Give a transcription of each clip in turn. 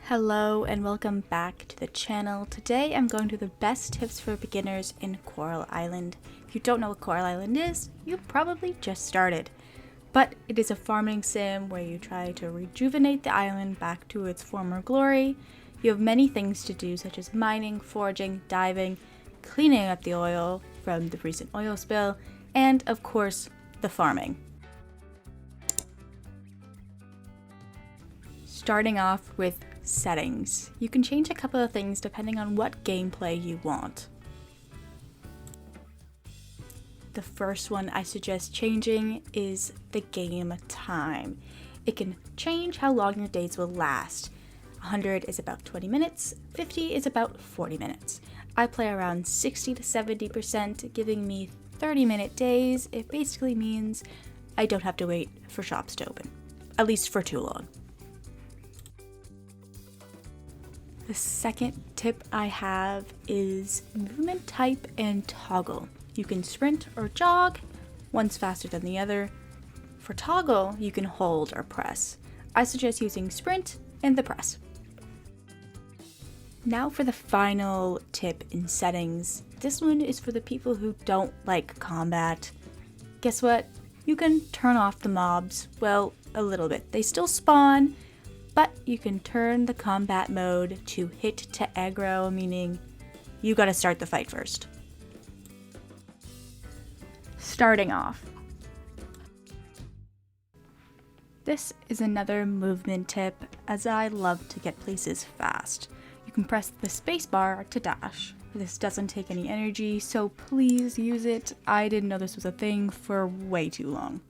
Hello and welcome back to the channel. Today I'm going through the best tips for beginners in Coral Island. If you don't know what Coral Island is, you probably just started. But it is a farming sim where you try to rejuvenate the island back to its former glory. You have many things to do, such as mining, foraging, diving, cleaning up the oil from the recent oil spill, and of course, the farming. Starting off with settings. You can change a couple of things depending on what gameplay you want. The first one I suggest changing is the game time. It can change how long your days will last. 100 is about 20 minutes, 50 is about 40 minutes. I play around 60 to 70%, giving me 30-minute days. It basically means I don't have to wait for shops to open, at least for too long. The second tip I have is movement type and toggle. You can sprint or jog, one's faster than the other. For toggle, you can hold or press. I suggest using sprint and the press. Now for the final tip in settings. This one is for the people who don't like combat. Guess what? You can turn off the mobs, well, a little bit. They still spawn, but you can turn the combat mode to hit to aggro, meaning you gotta start the fight first. Starting off. This is another movement tip, as I love to get places fast. You can press the spacebar to dash. This doesn't take any energy, so please use it. I didn't know this was a thing for way too long.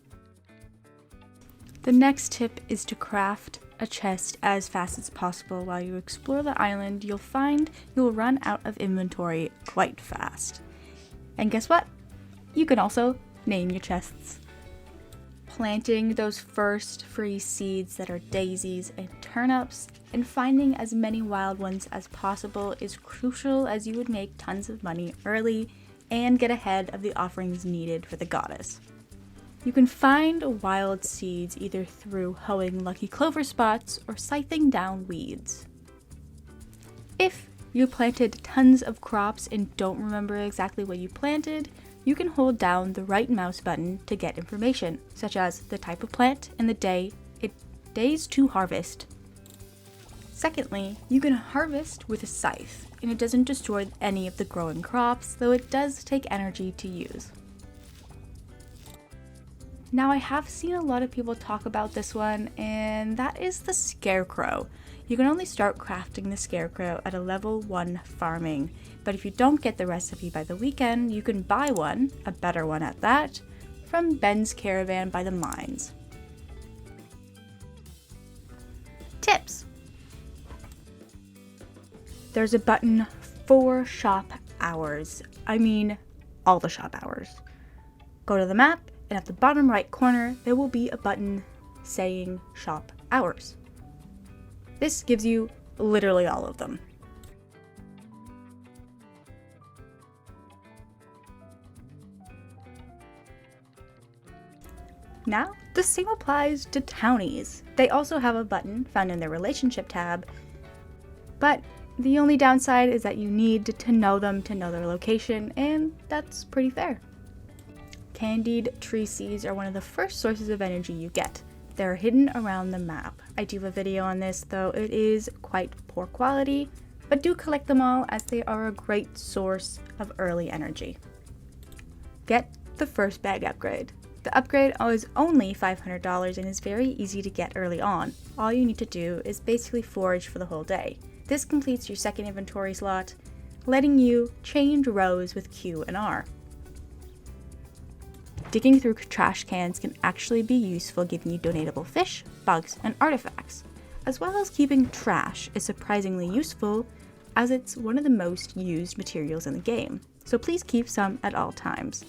The next tip is to craft a chest as fast as possible. While you explore the island, you'll find you'll run out of inventory quite fast. And guess what? You can also name your chests. Planting those first free seeds that are daisies and turnips and finding as many wild ones as possible is crucial, as you would make tons of money early and get ahead of the offerings needed for the goddess. You can find wild seeds either through hoeing lucky clover spots or scything down weeds. If you planted tons of crops and don't remember exactly what you planted, you can hold down the right mouse button to get information, such as the type of plant and the days to harvest. Secondly, you can harvest with a scythe, and it doesn't destroy any of the growing crops, though it does take energy to use. Now, I have seen a lot of people talk about this one, and that is the Scarecrow. You can only start crafting the Scarecrow at a level 1 farming, but if you don't get the recipe by the weekend, you can buy one, a better one at that, from Ben's Caravan by the mines. Tips! There's a button for shop hours. I mean, all the shop hours. Go to the map, and at the bottom right corner, there will be a button saying shop hours. This gives you literally all of them. Now, the same applies to townies. They also have a button found in their relationship tab, but the only downside is that you need to know them to know their location, and that's pretty fair. Candied tree seeds are one of the first sources of energy you get. They're hidden around the map. I do have a video on this, though it is quite poor quality, but do collect them all as they are a great source of early energy. Get the first bag upgrade. The upgrade is only $500 and is very easy to get early on. All you need to do is basically forage for the whole day. This completes your second inventory slot, letting you change rows with Q and R. Digging through trash cans can actually be useful, giving you donatable fish, bugs, and artifacts, as well as keeping trash is surprisingly useful, as it's one of the most used materials in the game, so please keep some at all times.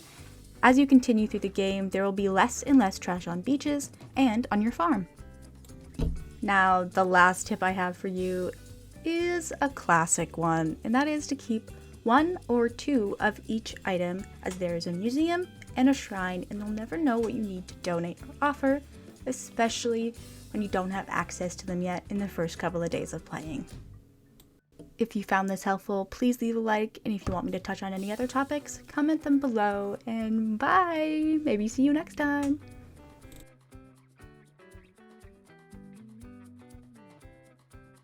As you continue through the game, there will be less and less trash on beaches and on your farm. Now, the last tip I have for you is a classic one, and that is to keep 1 or 2 of each item, as there is a museum and a shrine, and you'll never know what you need to donate or offer, especially when you don't have access to them yet in the first couple of days of playing. If you found this helpful, please leave a like, and if you want me to touch on any other topics, comment them below, and bye! Maybe see you next time!